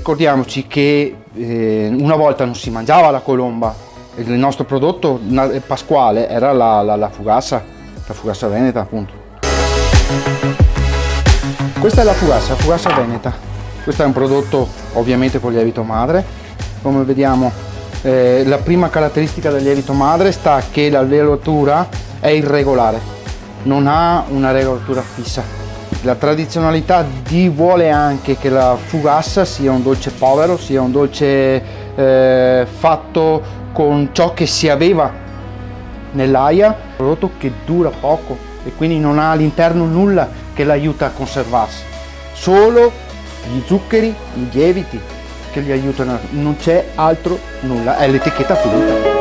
ricordiamoci che una volta non si mangiava la colomba, il nostro prodotto pasquale era la fugassa veneta, appunto. Questa è la fugassa veneta. Questo è un prodotto ovviamente con lievito madre. Come vediamo, la prima caratteristica del lievito madre sta che la velatura è irregolare, non ha una regolatura fissa. La tradizionalità vuole anche che la fugassa sia un dolce povero, sia un dolce fatto con ciò che si aveva nell'aia, un prodotto che dura poco e quindi non ha all'interno nulla che l'aiuta a conservarsi, solo gli zuccheri, i lieviti che gli aiutano, non c'è altro nulla, è l'etichetta pulita.